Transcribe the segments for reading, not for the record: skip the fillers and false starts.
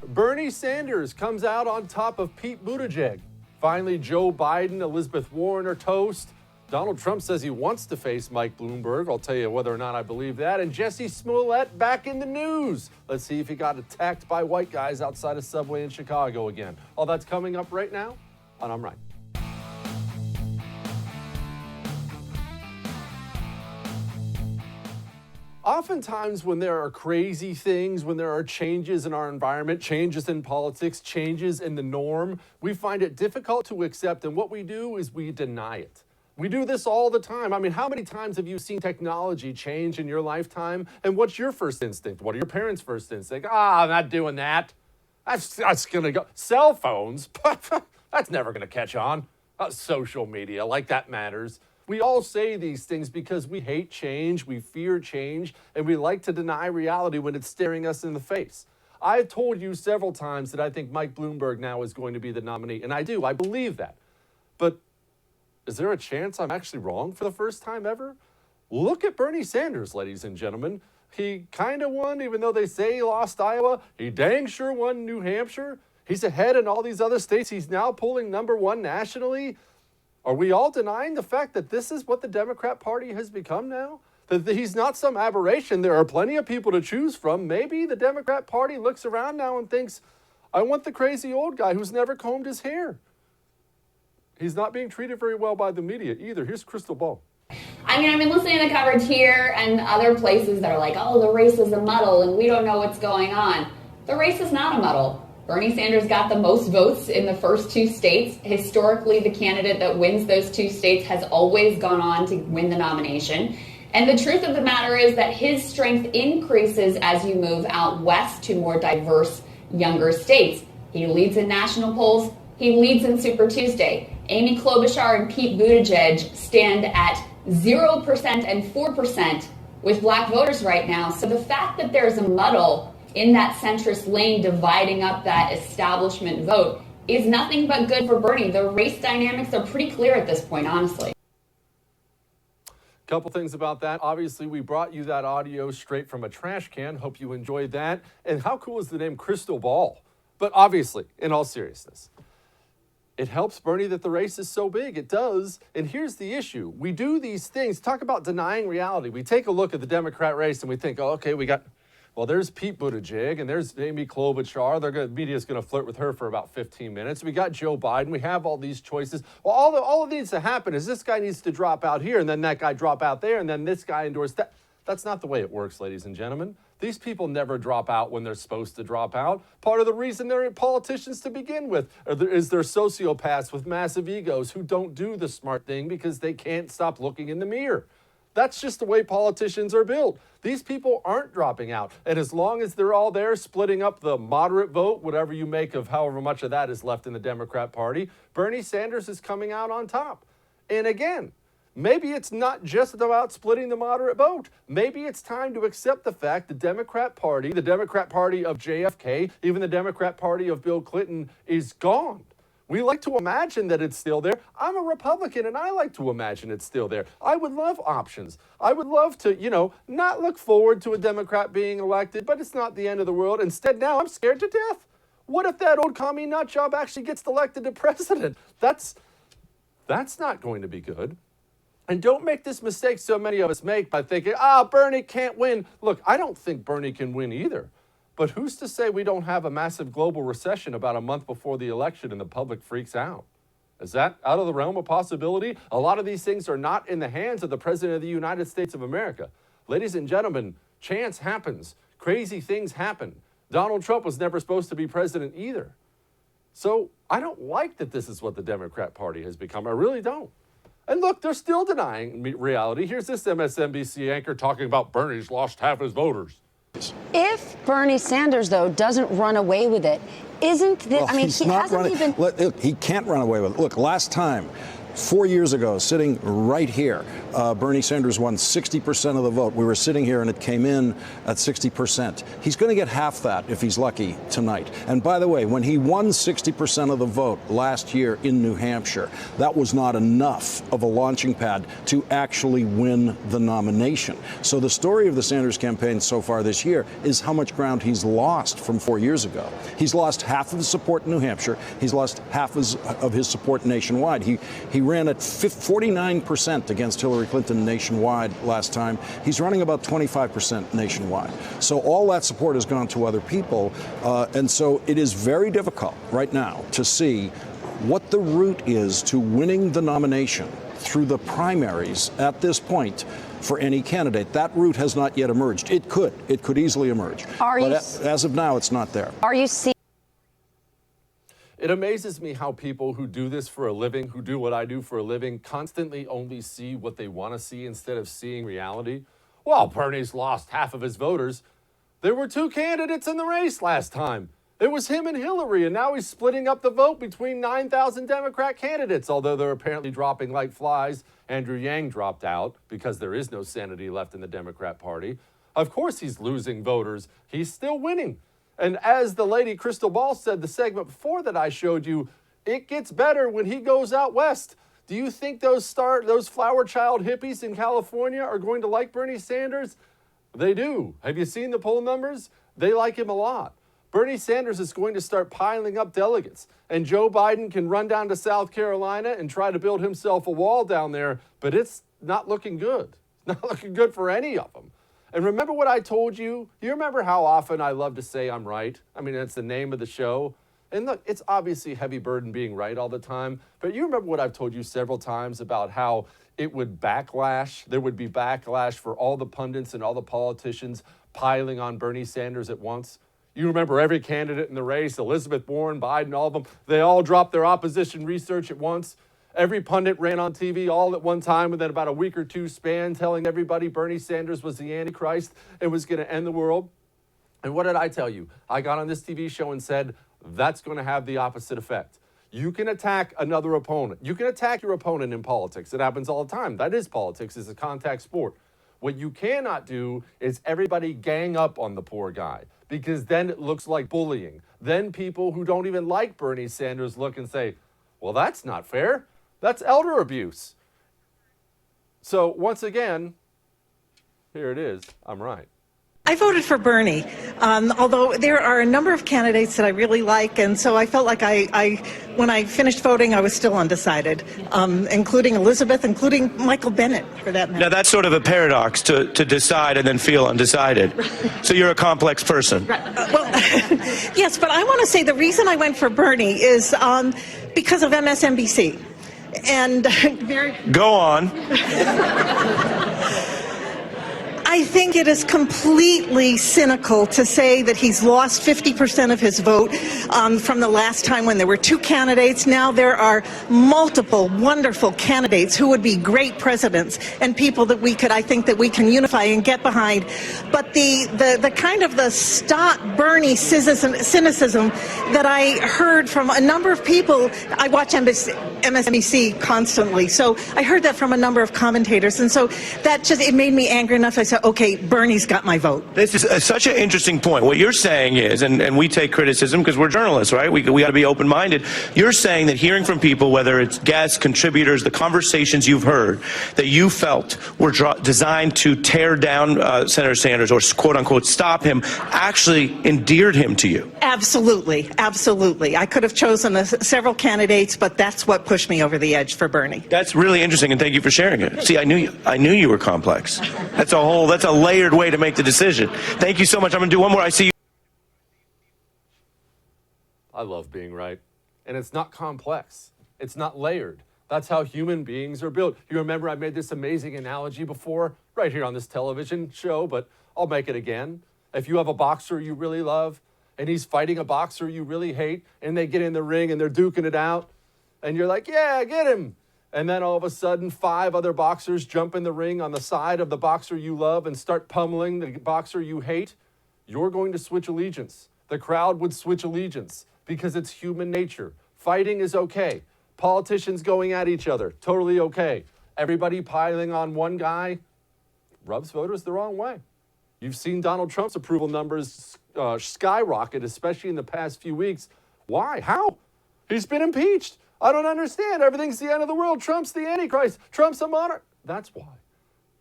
Bernie Sanders comes out on top of Pete Buttigieg. Finally, Joe Biden, Elizabeth Warren are toast. Donald Trump says he wants to face Mike Bloomberg. I'll tell you whether or not I believe that. And Jesse Smollett back in the news. Let's see if he got attacked by white guys outside a Subway in Chicago again. All that's coming up right now on I'm Right. Oftentimes when there are crazy things, when there are changes in our environment, changes in politics, changes in the norm, we find it difficult to accept, and what we do is we deny it. We do this all the time. I mean, how many times have you seen technology change in your lifetime? And what's your first instinct? What are your parents' first instinct? I'm not doing that. That's going to go. Cell phones? That's never going to catch on. Social media, like that matters. We all say these things because we hate change, we fear change, and we like to deny reality when it's staring us in the face. I've told you several times that I think Mike Bloomberg now is going to be the nominee, and I do. I believe that. But is there a chance I'm actually wrong for the first time ever? Look at Bernie Sanders, ladies and gentlemen. He kind of won, even though they say he lost Iowa. He dang sure won New Hampshire. He's ahead in all these other states. He's now polling number one nationally. Are we all denying the fact that this is what the Democrat Party has become now? That he's not some aberration. There are plenty of people to choose from. Maybe the Democrat Party looks around now and thinks, I want the crazy old guy who's never combed his hair. He's not being treated very well by the media either. Here's Crystal Ball. I mean, I've been listening to the coverage here and other places that are like, oh, the race is a muddle and we don't know what's going on. The race is not a muddle. Bernie Sanders got the most votes in the first two states. Historically, the candidate that wins those two states has always gone on to win the nomination. And the truth of the matter is that his strength increases as you move out west to more diverse, younger states. He leads in national polls. He leads in Super Tuesday. Amy Klobuchar and Pete Buttigieg stand at 0% and 4% with black voters right now. So the fact that there's a muddle in that centrist lane dividing up that establishment vote is nothing but good for Bernie. The race dynamics are pretty clear at this point, honestly. Couple things about that. Obviously, we brought you that audio straight from a trash can. Hope you enjoyed that. And how cool is the name Crystal Ball? But obviously, in all seriousness, it helps Bernie that the race is so big. It does. And here's the issue. We do these things. Talk about denying reality. We take a look at the Democrat race and we think, oh, okay, there's Pete Buttigieg and there's Amy Klobuchar. The media's going to flirt with her for about 15 minutes. We got Joe Biden. We have all these choices. Well, all that needs to happen is this guy needs to drop out here and then that guy drop out there and then this guy endorse that. That's not the way it works, ladies and gentlemen. These people never drop out when they're supposed to drop out. Part of the reason they're politicians to begin with is they're sociopaths with massive egos who don't do the smart thing because they can't stop looking in the mirror. That's just the way politicians are built. These people aren't dropping out. And as long as they're all there splitting up the moderate vote, whatever you make of however much of that is left in the Democrat Party, Bernie Sanders is coming out on top. And again, maybe it's not just about splitting the moderate vote. Maybe it's time to accept the fact the Democrat Party of JFK, even the Democrat Party of Bill Clinton is gone. We like to imagine that it's still there. I'm a Republican, and I like to imagine it's still there. I would love options. I would love to, not look forward to a Democrat being elected, but it's not the end of the world. Instead, now I'm scared to death. What if that old commie nut job actually gets elected to president? That's not going to be good. And don't make this mistake so many of us make by thinking, Bernie can't win. Look, I don't think Bernie can win either. But who's to say we don't have a massive global recession about a month before the election and the public freaks out? Is that out of the realm of possibility? A lot of these things are not in the hands of the President of the United States of America. Ladies and gentlemen, chance happens. Crazy things happen. Donald Trump was never supposed to be president either. So I don't like that this is what the Democrat Party has become. I really don't. And look, they're still denying reality. Here's this MSNBC anchor talking about Bernie's lost half his voters. If Bernie Sanders, though, doesn't run away with it, isn't this, he can't run away with it. Look, last time, 4 years ago, sitting right here, Bernie Sanders won 60% of the vote. We were sitting here and it came in at 60%. He's going to get half that if he's lucky tonight. And by the way, when he won 60% of the vote last year in New Hampshire, that was not enough of a launching pad to actually win the nomination. So the story of the Sanders campaign so far this year is how much ground he's lost from 4 years ago. He's lost half of his support in New Hampshire. He's lost half of his support nationwide. He ran at 49% against Hillary Clinton nationwide last time. He's running about 25% nationwide. So all that support has gone to other people. And so it is very difficult right now to see what the route is to winning the nomination through the primaries at this point for any candidate. That route has not yet emerged. It could easily emerge. But as of now, it's not there. Are you seeing? It amazes me how people who do this for a living, who do what I do for a living, constantly only see what they want to see instead of seeing reality. Well, Bernie's lost half of his voters. There were two candidates in the race last time. It was him and Hillary, and now he's splitting up the vote between 9,000 Democrat candidates, although they're apparently dropping like flies. Andrew Yang dropped out because there is no sanity left in the Democrat Party. Of course he's losing voters. He's still winning. And as the lady Crystal Ball said the segment before that I showed you, it gets better when he goes out west. Do you think those flower child hippies in California are going to like Bernie Sanders? They do. Have you seen the poll numbers? They like him a lot. Bernie Sanders is going to start piling up delegates. And Joe Biden can run down to South Carolina and try to build himself a wall down there, but it's not looking good. Not looking good for any of them. And remember what I told you? You remember how often I love to say I'm right? I mean, it's the name of the show. And look, it's obviously a heavy burden being right all the time. But you remember what I've told you several times about how it would backlash. There would be backlash for all the pundits and all the politicians piling on Bernie Sanders at once. You remember every candidate in the race, Elizabeth Warren, Biden, all of them, they all dropped their opposition research at once. Every pundit ran on TV all at one time within about a week or two span, telling everybody Bernie Sanders was the Antichrist and was going to end the world. And what did I tell you? I got on this TV show and said, that's going to have the opposite effect. You can attack another opponent. You can attack your opponent in politics. It happens all the time. That is politics. It's a contact sport. What you cannot do is everybody gang up on the poor guy, because then it looks like bullying. Then people who don't even like Bernie Sanders look and say, well, that's not fair. That's elder abuse. So once again, here it is. I'm right. I voted for Bernie, although there are a number of candidates that I really like, and so I felt like when I finished voting, I was still undecided, including Elizabeth, including Michael Bennet, for that matter. Now, that's sort of a paradox to decide and then feel undecided. So you're a complex person. Well, yes, but I want to say the reason I went for Bernie is because of MSNBC. And Go on. I think it is completely cynical to say that he's lost 50% of his vote from the last time when there were two candidates. Now there are multiple wonderful candidates who would be great presidents and people that I think that we can unify and get behind. But the kind of the stop Bernie cynicism that I heard from a number of people, I watch MSNBC constantly, so I heard that from a number of commentators, and so it made me angry enough. I said, okay, Bernie's got my vote. This is such an interesting point. What you're saying is, and we take criticism because we're journalists, right? We got to be open-minded. You're saying that hearing from people, whether it's guests, contributors, the conversations you've heard, that you felt were designed to tear down Senator Sanders or quote-unquote stop him, actually endeared him to you. Absolutely. Absolutely. I could have chosen several candidates, but that's what pushed me over the edge for Bernie. That's really interesting, and thank you for sharing it. See, I knew you were complex. That's a layered way to make the decision. Thank you so much. I'm going to do one more. I see you. I love being right. And it's not complex. It's not layered. That's how human beings are built. You remember I made this amazing analogy before, right here on this television show, but I'll make it again. If you have a boxer you really love, and he's fighting a boxer you really hate, and they get in the ring and they're duking it out, and you're like, yeah, get him. And then all of a sudden, 5 other boxers jump in the ring on the side of the boxer you love and start pummeling the boxer you hate. You're going to switch allegiance. The crowd would switch allegiance because it's human nature. Fighting is okay. Politicians going at each other, totally okay. everybody piling on one guy rubs voters the wrong way. You've seen Donald Trump's approval numbers skyrocket, especially in the past few weeks. Why? How? He's been impeached. I don't understand. Everything's the end of the world. Trump's the Antichrist. Trump's a monarch. That's why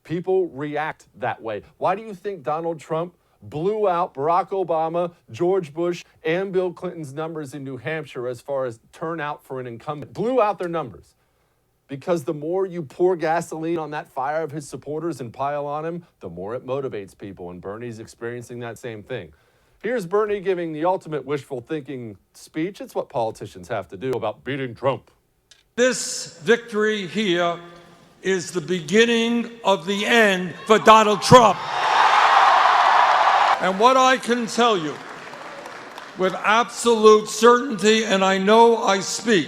people react that way. Why do you think Donald Trump blew out Barack Obama, George Bush, and Bill Clinton's numbers in New Hampshire as far as turnout for an incumbent? Blew out their numbers. Because the more you pour gasoline on that fire of his supporters and pile on him, the more it motivates people. And Bernie's experiencing that same thing. Here's Bernie giving the ultimate wishful thinking speech. It's what politicians have to do about beating Trump. This victory here is the beginning of the end for Donald Trump. And what I can tell you with absolute certainty, and I know I speak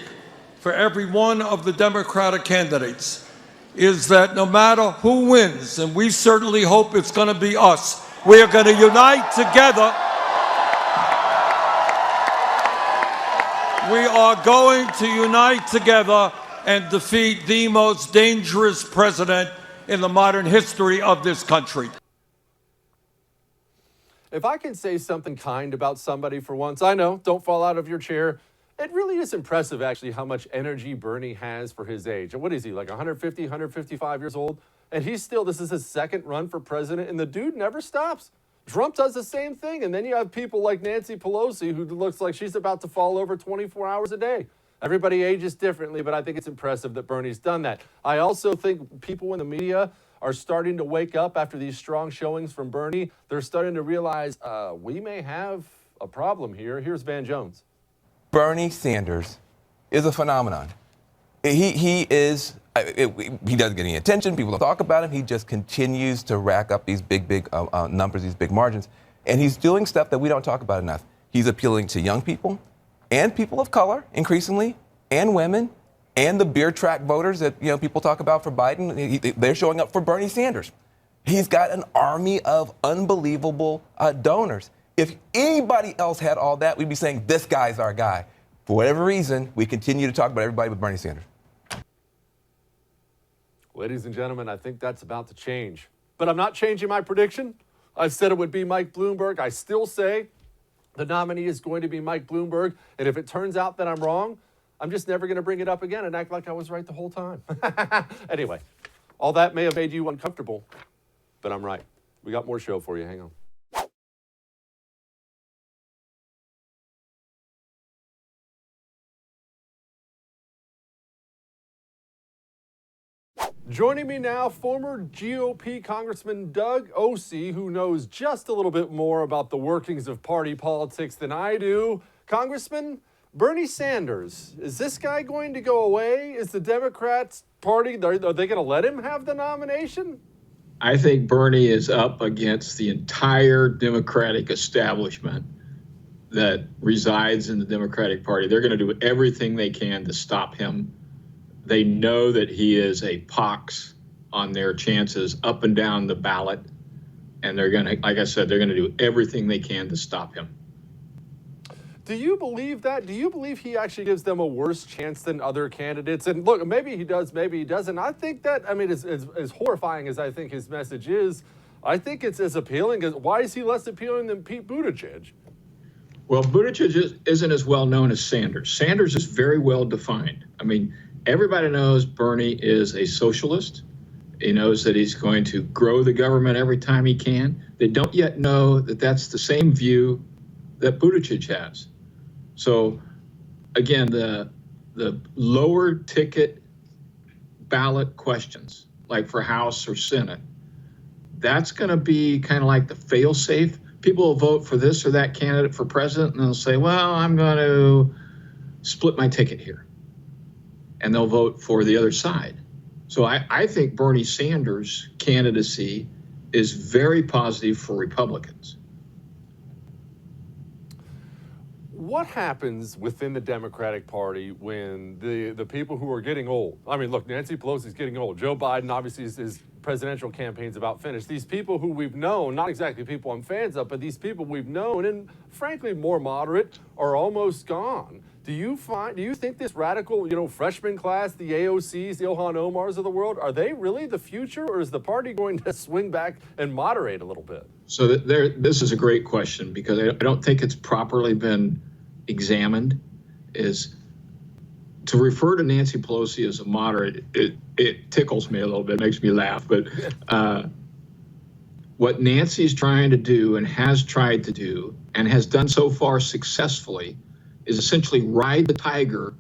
for every one of the Democratic candidates, is that no matter who wins, and we certainly hope it's going to be us, we are going to unite together. We are going to unite together and defeat the most dangerous president in the modern history of this country. If I can say something kind about somebody for once, I know, don't fall out of your chair. It really is impressive, actually, how much energy Bernie has for his age. And what is he, like 150, 155 years old? And he's still, this is his second run for president, and the dude never stops. Trump does the same thing, and then you have people like Nancy Pelosi, who looks like she's about to fall over 24 hours a day. Everybody ages differently, but I think it's impressive that Bernie's done that. I also think people in the media are starting to wake up after these strong showings from Bernie. They're starting to realize we may have a problem here. Here's Van Jones. Bernie Sanders is a phenomenon. He doesn't get any attention. People don't talk about him. He just continues to rack up these big numbers, these big margins. And he's doing stuff that we don't talk about enough. He's appealing to young people and people of color, increasingly, and women, and the beer track voters that people talk about for Biden. They're showing up for Bernie Sanders. He's got an army of unbelievable donors. If anybody else had all that, we'd be saying, this guy's our guy. For whatever reason, we continue to talk about everybody but Bernie Sanders. Ladies and gentlemen, I think that's about to change. But I'm not changing my prediction. I said it would be Mike Bloomberg. I still say the nominee is going to be Mike Bloomberg. And if it turns out that I'm wrong, I'm just never going to bring it up again and act like I was right the whole time. Anyway, all that may have made you uncomfortable, but I'm right. We got more show for you. Hang on. Joining me now, former GOP Congressman Doug Osee, who knows just a little bit more about the workings of party politics than I do. Congressman, Bernie Sanders, is this guy going to go away? Is the Democrats Party, are they going to let him have the nomination? I think Bernie is up against the entire Democratic establishment that resides in the Democratic Party. They're going to do everything they can to stop him. They know that he is a pox on their chances up and down the ballot. And they're going to, like I said, they're going to do everything they can to stop him. Do you believe that? Do you believe he actually gives them a worse chance than other candidates? And look, maybe he does, maybe he doesn't. I think that, as horrifying as I think his message is, I think it's as appealing as, why is he less appealing than Pete Buttigieg? Well, Buttigieg isn't as well known as Sanders. Sanders is very well defined. Everybody knows Bernie is a socialist. He knows that he's going to grow the government every time he can. They don't yet know that that's the same view that Buttigieg has. So, again, the lower ticket ballot questions, like for House or Senate, that's going to be kind of like the fail-safe. People will vote for this or that candidate for president, and they'll say, well, I'm going to split my ticket here. And they'll vote for the other side. So I think Bernie Sanders' candidacy is very positive for Republicans. What happens within the Democratic Party when the people who are getting old, look, Nancy Pelosi's getting old. Joe Biden, obviously, his presidential campaign's about finished. These people who we've known, not exactly people I'm fans of, but these people we've known, and frankly more moderate, are almost gone. Do you think this radical, freshman class, the AOCs, the Ilhan Omars of the world, are they really the future, or is the party going to swing back and moderate a little bit? So this is a great question, because I don't think it's properly been examined. Is to refer to Nancy Pelosi as a moderate, it tickles me a little bit, makes me laugh. But what Nancy's trying to do and has tried to do and has done so far successfully is essentially ride the tiger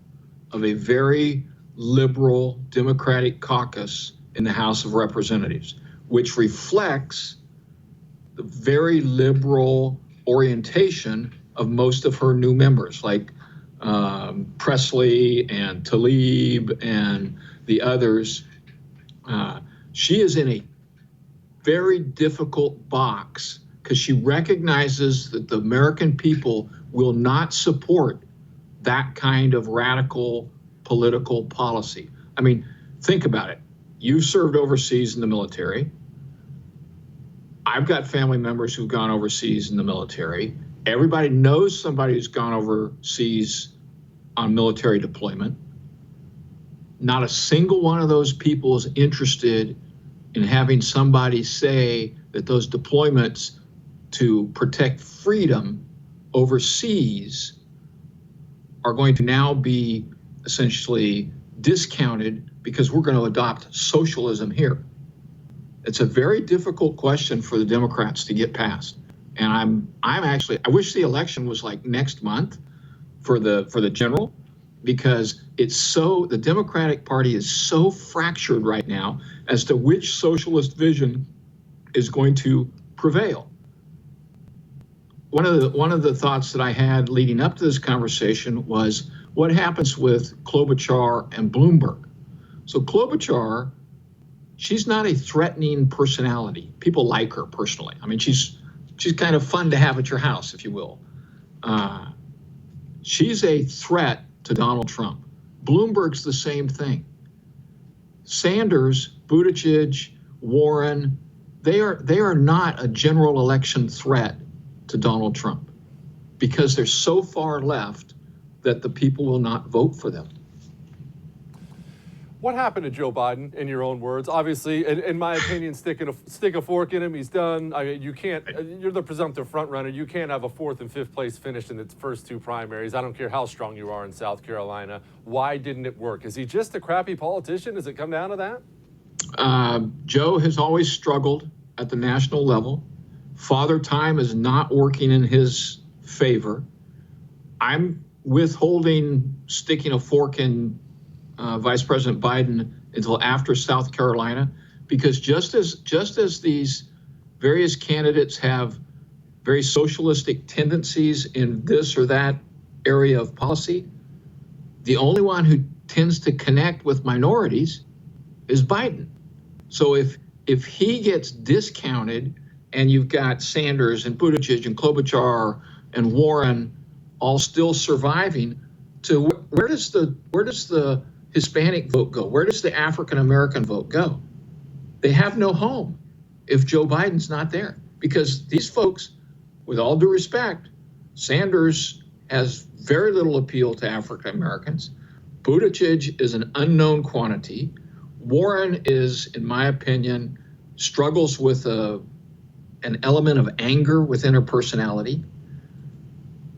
of a very liberal Democratic caucus in the House of Representatives, which reflects the very liberal orientation of most of her new members, like Presley and Tlaib and the others. She is in a very difficult box because she recognizes that the American people will not support that kind of radical political policy. I mean, think about it. You've served overseas in the military. I've got family members who've gone overseas in the military. Everybody knows somebody who's gone overseas on military deployment. Not a single one of those people is interested in having somebody say that those deployments to protect freedom overseas are going to now be essentially discounted because we're going to adopt socialism here. It's a very difficult question for the Democrats to get past. And I wish the election was like next month for the general, because the Democratic Party is so fractured right now as to which socialist vision is going to prevail. One of the thoughts that I had leading up to this conversation was what happens with Klobuchar and Bloomberg. So Klobuchar, she's not a threatening personality. People like her personally. I mean, she's kind of fun to have at your house, if you will. She's a threat to Donald Trump. Bloomberg's the same thing. Sanders, Buttigieg, Warren, they are not a general election threat to Donald Trump because they're so far left that the people will not vote for them. What happened to Joe Biden, in your own words? Obviously, in my opinion, stick a fork in him. He's done. I mean, you can't. You're the presumptive front runner. You can't have a 4th and 5th place finish in its first 2 primaries. I don't care how strong you are in South Carolina. Why didn't it work? Is he just a crappy politician? Does it come down to that? Joe has always struggled at the national level. Father Time is not working in his favor. I'm sticking a fork in Vice President Biden until after South Carolina, because just as these various candidates have very socialistic tendencies in this or that area of policy, the only one who tends to connect with minorities is Biden. So if he gets discounted and you've got Sanders and Buttigieg and Klobuchar and Warren all still surviving, to where does the Hispanic vote go? Where does the African American vote go? They have no home if Joe Biden's not there, because these folks, with all due respect, Sanders has very little appeal to African Americans. Buttigieg is an unknown quantity. Warren is, in my opinion, struggles with an element of anger within her personality.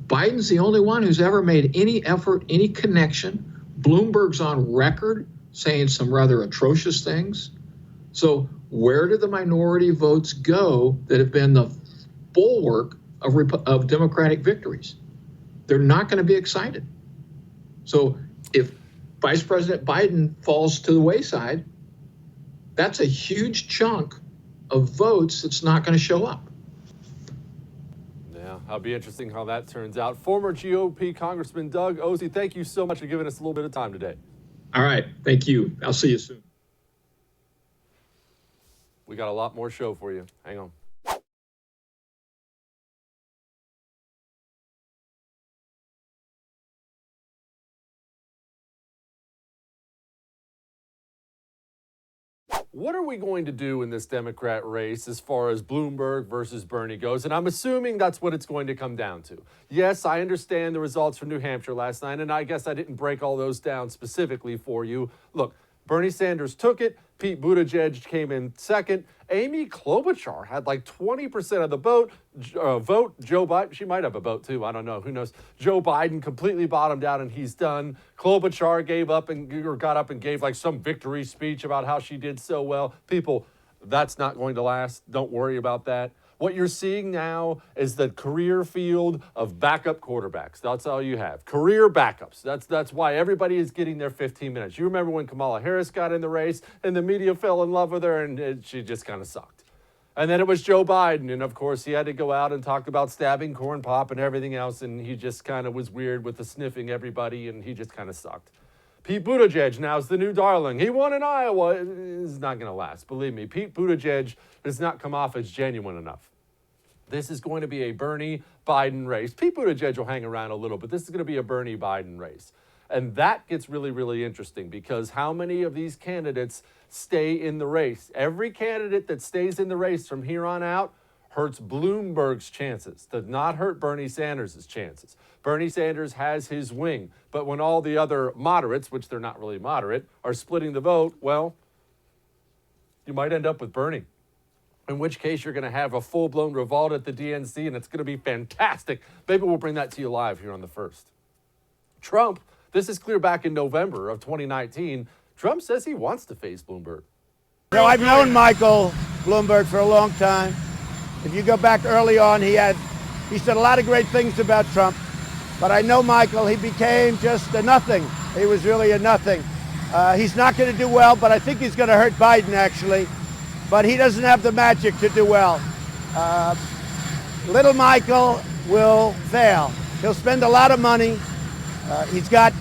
Biden's the only one who's ever made any effort, any connection. Bloomberg's on record saying some rather atrocious things. So where do the minority votes go that have been the bulwark of Democratic victories? They're not going to be excited. So if Vice President Biden falls to the wayside, that's a huge chunk of votes that's not going to show up. Yeah, it'll be interesting how that turns out. Former GOP Congressman Doug Ozzie, thank you so much for giving us a little bit of time today. All right. Thank you. I'll see you soon. We got a lot more show for you. Hang on. what are we going to do in this Democrat race as far as Bloomberg versus Bernie goes? And I'm assuming that's what it's going to come down to. Yes, I understand the results from New Hampshire last night, and I guess I didn't break all those down specifically for you. Look, Bernie Sanders took it. Pete Buttigieg came in second. Amy Klobuchar had like 20% of the vote. Joe Biden, she might have a vote too. I don't know. Who knows? Joe Biden completely bottomed out and he's done. Klobuchar got up and gave like some victory speech about how she did so well. People, that's not going to last. Don't worry about that. What you're seeing now is the career field of backup quarterbacks. That's all you have. Career backups. That's why everybody is getting their 15 minutes. You remember when Kamala Harris got in the race and the media fell in love with her and she just kind of sucked. And then it was Joe Biden. And of course, he had to go out and talk about stabbing corn pop and everything else. And he just kind of was weird with the sniffing everybody and he just kind of sucked. Pete Buttigieg now is the new darling. He won in Iowa. It's not going to last. Believe me, Pete Buttigieg does not come off as genuine enough. This is going to be a Bernie Biden race. Pete Buttigieg will hang around a little, but this is going to be a Bernie Biden race. And that gets really, really interesting because how many of these candidates stay in the race? Every candidate that stays in the race from here on out hurts Bloomberg's chances, does not hurt Bernie Sanders' chances. Bernie Sanders has his wing, but when all the other moderates, which they're not really moderate, are splitting the vote, well, you might end up with Bernie. In which case, you're going to have a full-blown revolt at the DNC, and it's going to be fantastic. Maybe we'll bring that to you live here on the 1st. Trump, this is clear back in November of 2019. Trump says he wants to face Bloomberg. You know, I've known Michael Bloomberg for a long time. If you go back early on, he said a lot of great things about Trump. But I know Michael, he became just a nothing. He was really a nothing. He's not going to do well, but I think he's going to hurt Biden, actually. But he doesn't have the magic to do well. Little Michael will fail. He'll spend a lot of money. He's got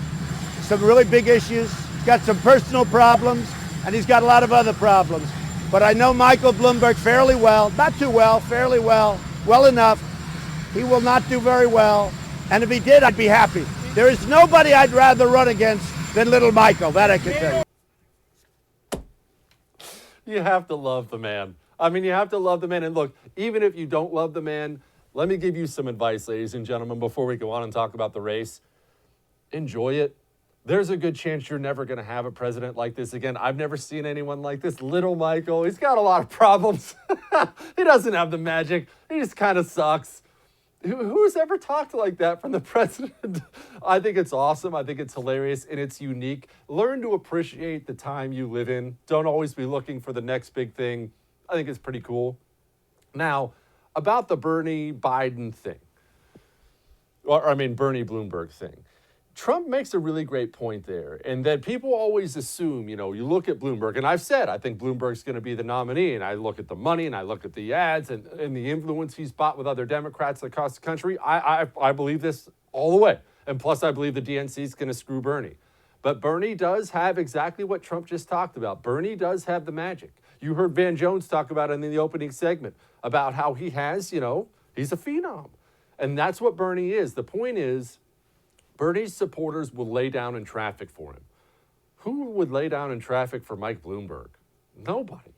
some really big issues. He's got some personal problems, and he's got a lot of other problems. But I know Michael Bloomberg fairly well, not too well, fairly well, well enough. He will not do very well. And if he did, I'd be happy. There is nobody I'd rather run against than little Michael, that I can tell you. You have to love the man. I mean, you have to love the man. And look, even if you don't love the man, let me give you some advice, ladies and gentlemen, before we go on and talk about the race. Enjoy it. There's a good chance you're never going to have a president like this again. I've never seen anyone like this. Little Michael, he's got a lot of problems. He doesn't have the magic. He just kind of sucks. Who's ever talked like that from the president? I think it's awesome. I think it's hilarious and it's unique. Learn to appreciate the time you live in. Don't always be looking for the next big thing. I think it's pretty cool. Now, about the Bernie Biden thing, Bernie Bloomberg thing. Trump makes a really great point there, and that people always assume, you look at Bloomberg, and I've said I think Bloomberg's going to be the nominee, and I look at the money, and I look at the ads, and the influence he's bought with other Democrats across the country. I believe this all the way, and plus I believe the DNC is going to screw Bernie. But Bernie does have exactly what Trump just talked about. Bernie does have the magic. You heard Van Jones talk about it in the opening segment, about how he has, he's a phenom. And that's what Bernie is. The point is, Bernie's supporters will lay down in traffic for him. Who would lay down in traffic for Mike Bloomberg? Nobody.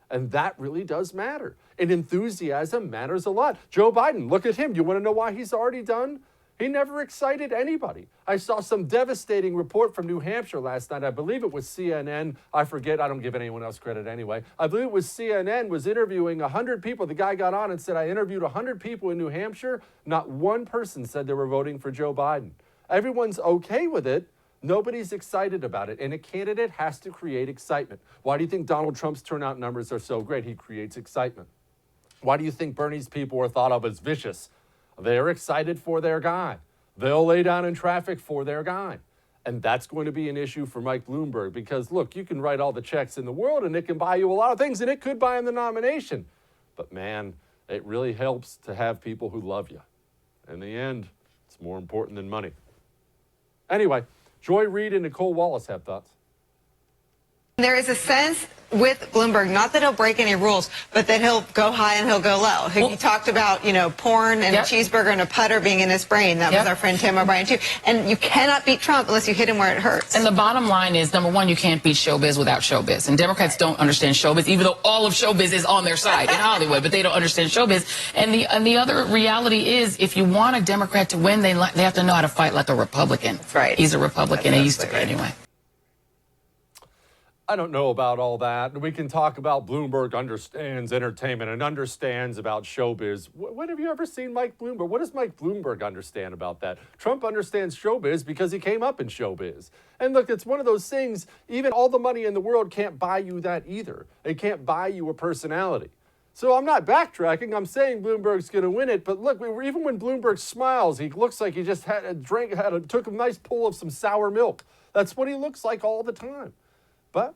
And that really does matter. And enthusiasm matters a lot. Joe Biden, look at him. You want to know why he's already done? He never excited anybody. I saw some devastating report from New Hampshire last night. I believe it was CNN. I forget. I don't give anyone else credit anyway. I believe it was CNN was interviewing 100 people. The guy got on and said, I interviewed 100 people in New Hampshire. Not one person said they were voting for Joe Biden. Everyone's okay with it. Nobody's excited about it. And a candidate has to create excitement. Why do you think Donald Trump's turnout numbers are so great? He creates excitement. Why do you think Bernie's people are thought of as vicious? They're excited for their guy. They'll lay down in traffic for their guy. And that's going to be an issue for Mike Bloomberg because, look, you can write all the checks in the world and it can buy you a lot of things and it could buy him the nomination. But, man, it really helps to have people who love you. In the end, it's more important than money. Anyway, Joy Reid and Nicole Wallace have thoughts. There is a sense with Bloomberg, not that he'll break any rules, but that he'll go high and he'll go low. He talked about, porn and a cheeseburger and a putter being in his brain. That was our friend Tim O'Brien, too. And you cannot beat Trump unless you hit him where it hurts. And the bottom line is, number one, you can't beat showbiz without showbiz. And Democrats don't understand showbiz, even though all of showbiz is on their side in Hollywood, but they don't understand showbiz. And the other reality is, if you want a Democrat to win, they have to know how to fight like a Republican. That's right. He's a Republican. He used to anyway. I don't know about all that. We can talk about Bloomberg understands entertainment and understands about showbiz. When have you ever seen Mike Bloomberg? What does Mike Bloomberg understand about that? Trump understands showbiz because he came up in showbiz. And look, it's one of those things, even all the money in the world can't buy you that either. It can't buy you a personality. So I'm not backtracking. I'm saying Bloomberg's going to win it. But look, even when Bloomberg smiles, he looks like he just took a nice pull of some sour milk. That's what he looks like all the time. But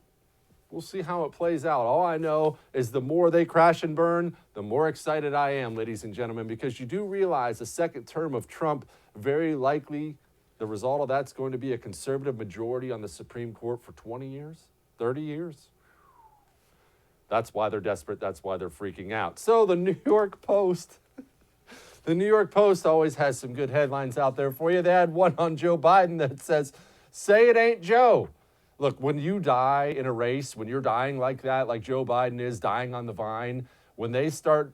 we'll see how it plays out. All I know is the more they crash and burn, the more excited I am, ladies and gentlemen, because you do realize the second term of Trump, very likely the result of that's going to be a conservative majority on the Supreme Court for 20 years, 30 years. That's why they're desperate. That's why they're freaking out. So the New York Post, always has some good headlines out there for you. They had one on Joe Biden that says, "Say it ain't Joe." Look, when you die in a race, when you're dying like that, like Joe Biden is dying on the vine, when they start,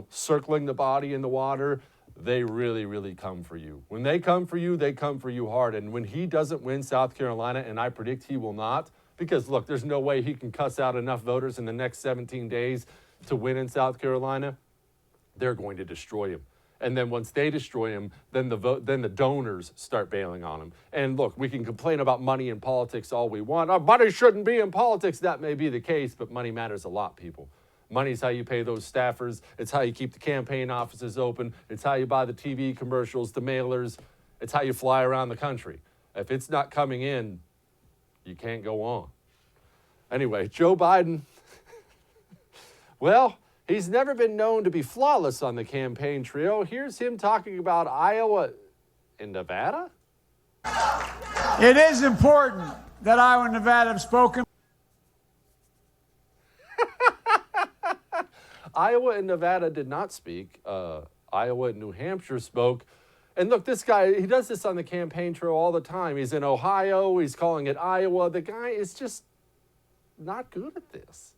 circling the body in the water, they really, really come for you. When they come for you, they come for you hard. And when he doesn't win South Carolina, and I predict he will not, because look, there's no way he can cuss out enough voters in the next 17 days to win in South Carolina, they're going to destroy him. And then once they destroy him, then the donors start bailing on him. And look, we can complain about money in politics all we want. Oh, money shouldn't be in politics. That may be the case, but money matters a lot, people. Money's how you pay those staffers. It's how you keep the campaign offices open. It's how you buy the TV commercials, the mailers. It's how you fly around the country. If it's not coming in, you can't go on. Anyway, Joe Biden, well, he's never been known to be flawless on the campaign trail. Here's him talking about Iowa and Nevada. It is important that Iowa and Nevada have spoken. Iowa and Nevada did not speak. Iowa and New Hampshire spoke. And look, this guy, he does this on the campaign trail all the time. He's in Ohio. He's calling it Iowa. The guy is just not good at this.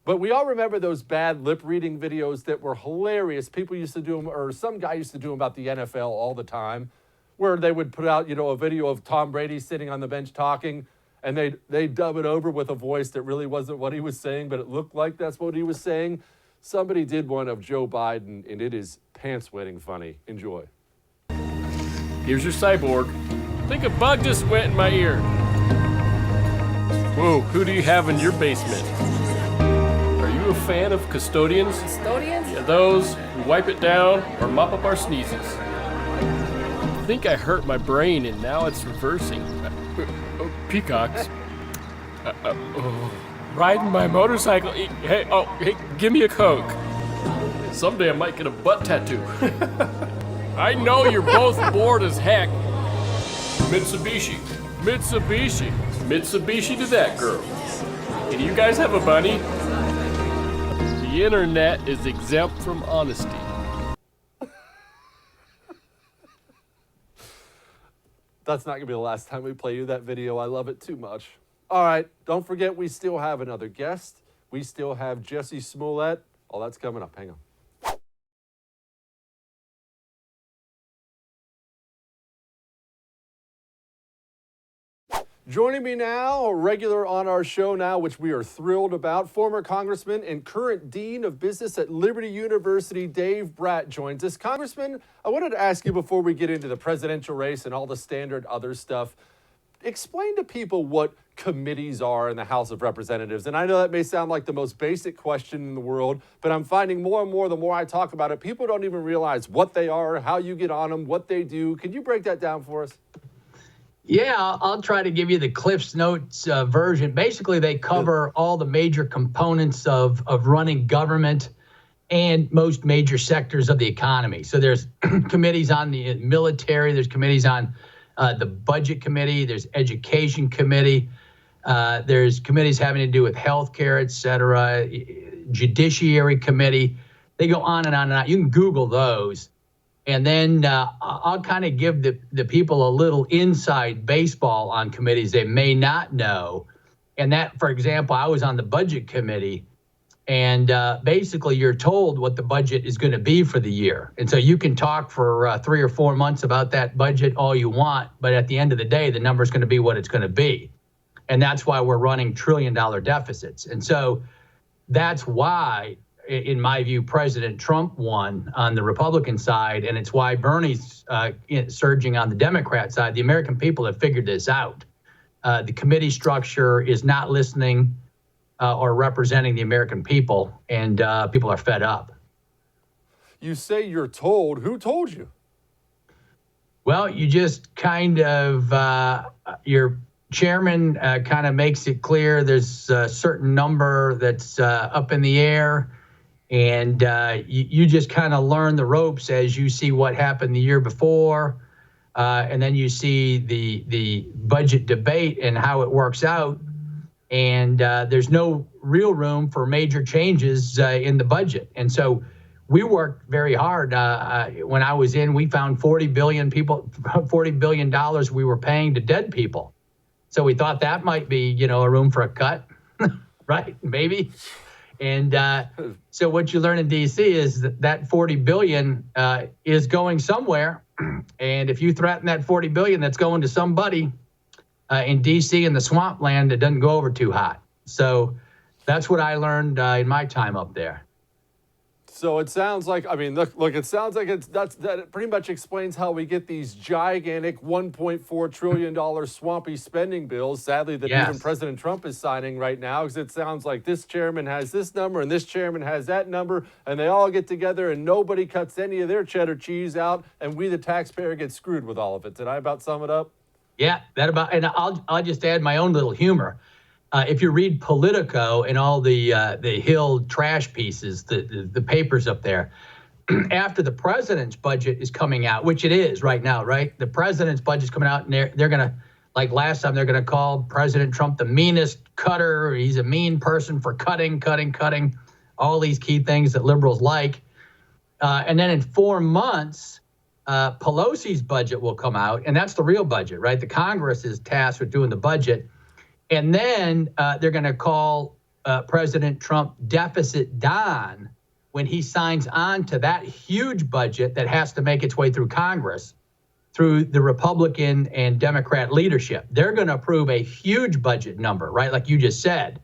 But we all remember those bad lip reading videos that were hilarious. People used to do them, or some guy used to do them about the NFL all the time, where they would put out, a video of Tom Brady sitting on the bench talking, and they dub it over with a voice that really wasn't what he was saying, but it looked like that's what he was saying. Somebody did one of Joe Biden, and it is pants-wetting funny. Enjoy. Here's your cyborg. Think a bug just went in my ear. Whoa, who do you have in your basement? A fan of custodians? Custodians? Yeah, those who wipe it down or mop up our sneezes. I think I hurt my brain and now it's reversing. Peacocks. Riding my motorcycle. Hey, give me a Coke. Someday I might get a butt tattoo. I know you're both bored as heck. Mitsubishi to that girl. And you guys have a bunny? The internet is exempt from honesty. That's not going to be the last time we play you that video. I love it too much. All right, don't forget we still have another guest. We still have Jesse Smollett. All that's coming up. Hang on. Joining me now, a regular on our show now, which we are thrilled about, former Congressman and current Dean of Business at Liberty University, Dave Brat, joins us. Congressman, I wanted to ask you before we get into the presidential race and all the standard other stuff, explain to people what committees are in the House of Representatives. And I know that may sound like the most basic question in the world, but I'm finding more and more, the more I talk about it, people don't even realize what they are, how you get on them, what they do. Can you break that down for us? Yeah, I'll try to give you the Cliff's Notes version. Basically, they cover all the major components of running government and most major sectors of the economy. So there's committees on the military, there's committees on the budget committee, there's education committee, There's committees having to do with healthcare, et cetera, Judiciary Committee. They go on and on and on. You can Google those. And then I'll kind of give the people a little inside baseball on committees they may not know. And that, for example, I was on the Budget Committee. And basically, you're told what the budget is going to be for the year. And so you can talk for 3 or 4 months about that budget all you want. But at the end of the day, the number is going to be what it's going to be. And that's why we're running trillion-dollar deficits. And so that's why, in my view, President Trump won on the Republican side. And it's why Bernie's surging on the Democrat side. The American people have figured this out. The committee structure is not listening or representing the American people, and people are fed up. You say you're told. Who told you? Well, you just kind of, your chairman kind of makes it clear there's a certain number that's up in the air, and you just kind of learn the ropes as you see what happened the year before, and then you see the budget debate and how it works out. And there's no real room for major changes in the budget. And so we worked very hard. When I was in, we found $40 billion we were paying to dead people. So we thought that might be, a room for a cut, right? Maybe. And so what you learn in D.C. is that $40 billion is going somewhere. And if you threaten that $40 billion, that's going to somebody. In D.C. and the swampland, it doesn't go over too hot. So that's what I learned in my time up there. So it sounds like, look, it sounds like that pretty much explains how we get these gigantic $1.4 trillion swampy spending bills, sadly, that even President Trump is signing right now, because it sounds like this chairman has this number and this chairman has that number, and they all get together and nobody cuts any of their cheddar cheese out, and we, the taxpayer, get screwed with all of it. Did I about sum it up? Yeah, and I'll just add my own little humor. If you read Politico and all the Hill trash pieces, the papers up there, after the president's budget is coming out, which it is right now, right? The president's budget's coming out, and they're going to, like last time, they're going to call President Trump the meanest cutter. He's a mean person for cutting, all these key things that liberals like. And then in 4 months, Pelosi's budget will come out, and that's the real budget, right? The Congress is tasked with doing the budget. And then they're going to call President Trump Deficit Don when he signs on to that huge budget that has to make its way through Congress, through the Republican and Democrat leadership. They're going to approve a huge budget number, right? Like you just said.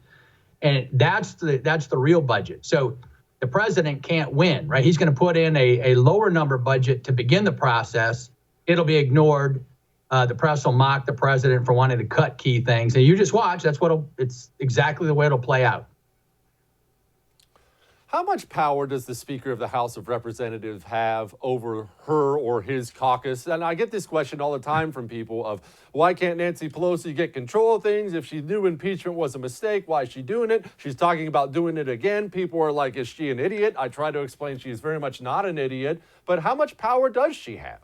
And that's the real budget. So the president can't win, right? He's going to put in a lower number budget to begin the process. It'll be ignored. The press will mock the president for wanting to cut key things. And you just watch. It's exactly the way it'll play out. How much power does the Speaker of the House of Representatives have over her or his caucus? And I get this question all the time from people of, why can't Nancy Pelosi get control of things? If she knew impeachment was a mistake, why is she doing it? She's talking about doing it again. People are like, is she an idiot? I try to explain she is very much not an idiot. But how much power does she have?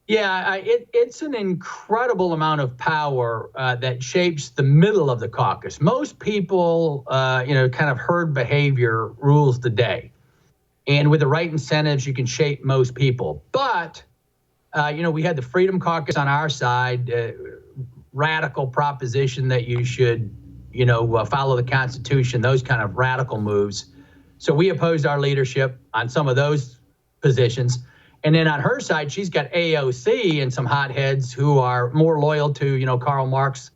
Yeah, it's an incredible amount of power that shapes the middle of the caucus. Most people, kind of herd behavior rules the day. And with the right incentives, you can shape most people. But, we had the Freedom Caucus on our side, radical proposition that you should, follow the Constitution, those kind of radical moves. So we opposed our leadership on some of those positions. And then on her side, she's got AOC and some hotheads who are more loyal to, Karl Marx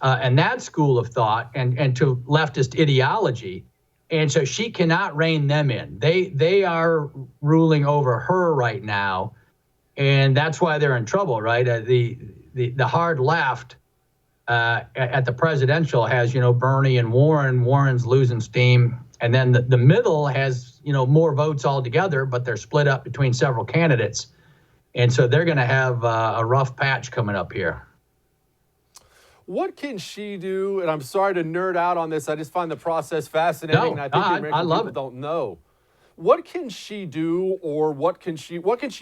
and that school of thought and to leftist ideology. And so she cannot rein them in. They are ruling over her right now. And that's why they're in trouble, right? The hard left at the presidential has, Bernie and Warren. Warren's losing steam. And then the middle has, more votes altogether, but they're split up between several candidates. And so they're going to have a rough patch coming up here. What can she do? And I'm sorry to nerd out on this. I just find the process fascinating. No, I think the American I love people don't know. What can she do, or what can she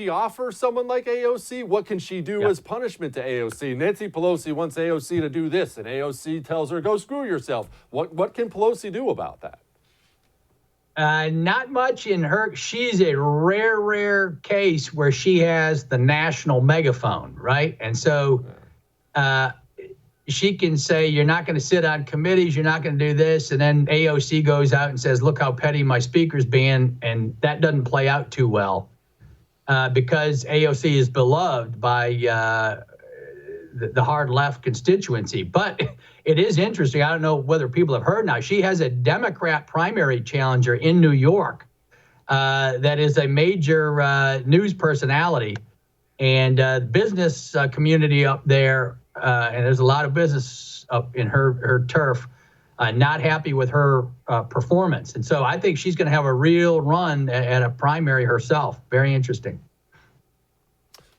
offer someone like AOC? What can she do as punishment to AOC? Nancy Pelosi wants AOC to do this, and AOC tells her, go screw yourself. What can Pelosi do about that? Not much in her. She's a rare case where she has the national megaphone, right? And so she can say, you're not going to sit on committees, you're not going to do this. And then AOC goes out and says, look how petty my speaker's being. And that doesn't play out too well because AOC is beloved by the hard left constituency. But it is interesting. I don't know whether people have heard now. She has a Democrat primary challenger in New York that is a major news personality. And the business community up there, and there's a lot of business up in her turf, not happy with her performance. And so I think she's going to have a real run at a primary herself. Very interesting.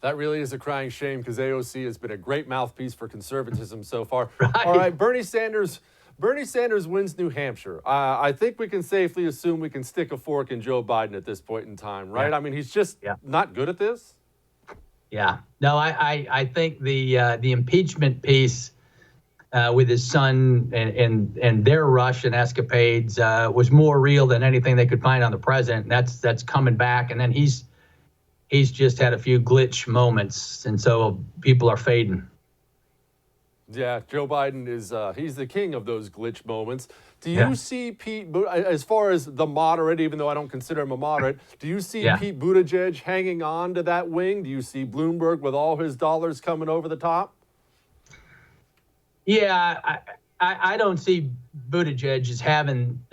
That really is a crying shame because AOC has been a great mouthpiece for conservatism so far. Right. All right, Bernie Sanders wins New Hampshire. I think we can safely assume we can stick a fork in Joe Biden at this point in time, right? Yeah. I mean, he's just not good at this. Yeah. No, I think the impeachment piece with his son and their Russian escapades was more real than anything they could find on the president. That's coming back, and then he's just had a few glitch moments, and so people are fading. Yeah, Joe Biden is he's the king of those glitch moments. Do you see Pete, as far as the moderate, even though I don't consider him a moderate, do you see Pete Buttigieg hanging on to that wing? Do you see Bloomberg with all his dollars coming over the top? Yeah, I don't see Buttigieg as having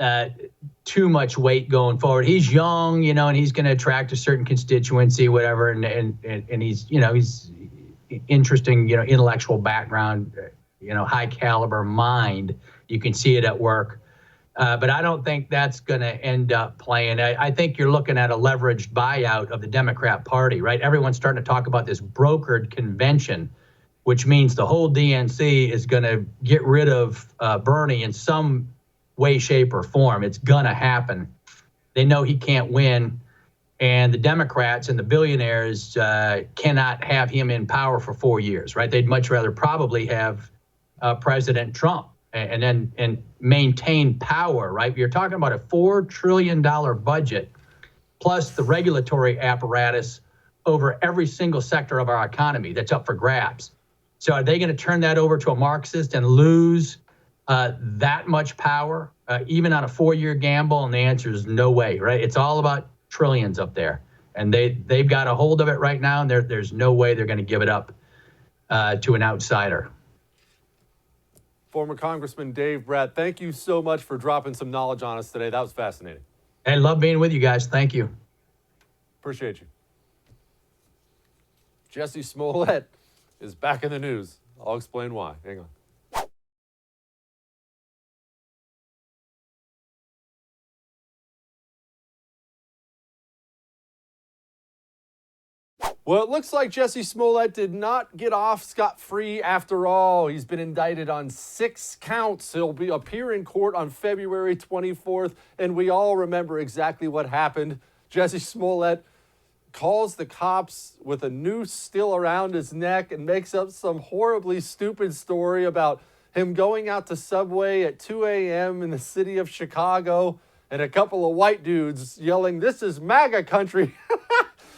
too much weight going forward. He's young, and he's going to attract a certain constituency, whatever, and he's, he's interesting, intellectual background, high caliber mind. You can see it at work. But I don't think that's going to end up playing. I think you're looking at a leveraged buyout of the Democrat Party, right? Everyone's starting to talk about this brokered convention, which means the whole DNC is going to get rid of Bernie in some way, shape, or form. It's going to happen. They know he can't win. And the Democrats and the billionaires cannot have him in power for 4 years, right? They'd much rather probably have President Trump and maintain power, right? You're talking about a $4 trillion budget plus the regulatory apparatus over every single sector of our economy that's up for grabs. So are they going to turn that over to a Marxist and lose that much power, even on a 4-year gamble? And the answer is no way, right? It's all about trillions up there. And they've got a hold of it right now, and there's no way they're going to give it up to an outsider. Former Congressman Dave Brat, thank you so much for dropping some knowledge on us today. That was fascinating. I love being with you guys. Thank you. Appreciate you. Jesse Smollett is back in the news. I'll explain why. Hang on. Well, it looks like Jesse Smollett did not get off scot-free after all. He's been indicted on 6 counts. He'll appear in court on February 24th, and we all remember exactly what happened. Jesse Smollett calls the cops with a noose still around his neck and makes up some horribly stupid story about him going out to Subway at 2 a.m. in the city of Chicago and a couple of white dudes yelling, "This is MAGA country,"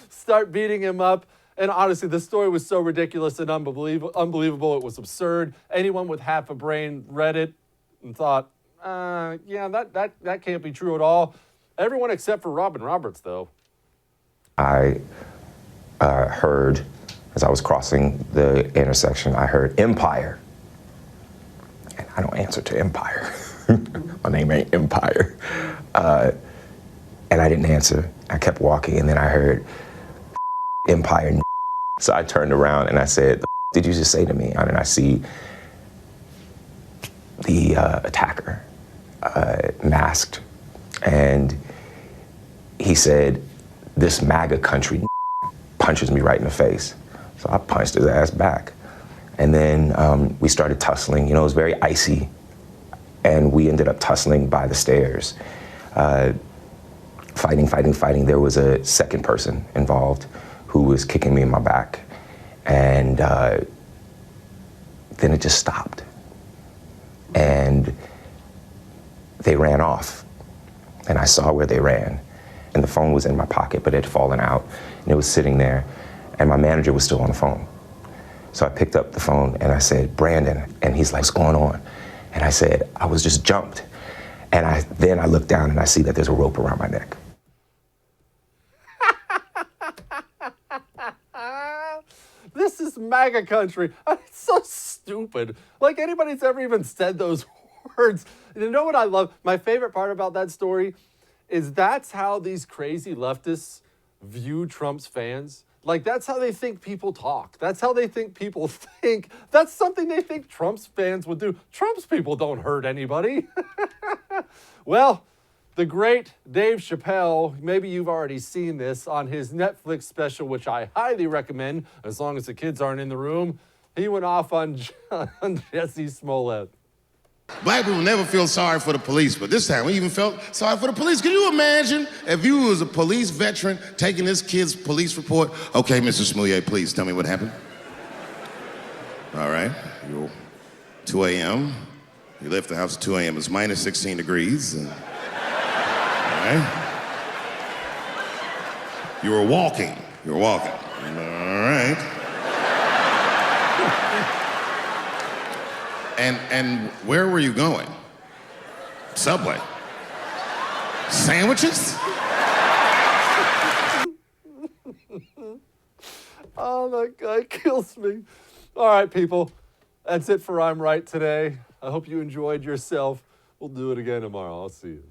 start beating him up. And honestly, the story was so ridiculous and unbelievable. It was absurd. Anyone with half a brain read it and thought, yeah, that can't be true at all. Everyone except for Robin Roberts, though. I heard, as I was crossing the intersection, I heard Empire. And I don't answer to Empire. My name ain't Empire. And I didn't answer. I kept walking, and then I heard Empire. So I turned around and I said, "Did you just say to me?" And I see the attacker masked, and he said, "This MAGA country," punches me right in the face. So I punched his ass back. And then we started tussling. It was very icy, and we ended up tussling by the stairs. fighting. There was a second person involved who was kicking me in my back. And then it just stopped. And they ran off. And I saw where they ran. And the phone was in my pocket, but it had fallen out. And it was sitting there. And my manager was still on the phone. So I picked up the phone and I said, Brandon. And he's like, what's going on? And I said, I was just jumped. And then I look down and I see that there's a rope around my neck. This is MAGA country. It's so stupid. Like anybody's ever even said those words. You know what I love? My favorite part about that story is that's how these crazy leftists view Trump's fans. Like, that's how they think people talk. That's how they think people think. That's something they think Trump's fans would do. Trump's people don't hurt anybody. Well, the great Dave Chappelle, maybe you've already seen this on his Netflix special, which I highly recommend, as long as the kids aren't in the room. He went off on Jesse Smollett. Black people never feel sorry for the police, but this time we even felt sorry for the police. Can you imagine if you was a police veteran taking this kid's police report? Okay, Mr. Smollett, please tell me what happened. All right, 2 a.m. You left the house at 2 a.m. It's minus 16 degrees. All right. You were walking. All right. And where were you going? Subway. Sandwiches? Oh my God, it kills me. All right, people. That's it for I'm Right today. I hope you enjoyed yourself. We'll do it again tomorrow. I'll see you.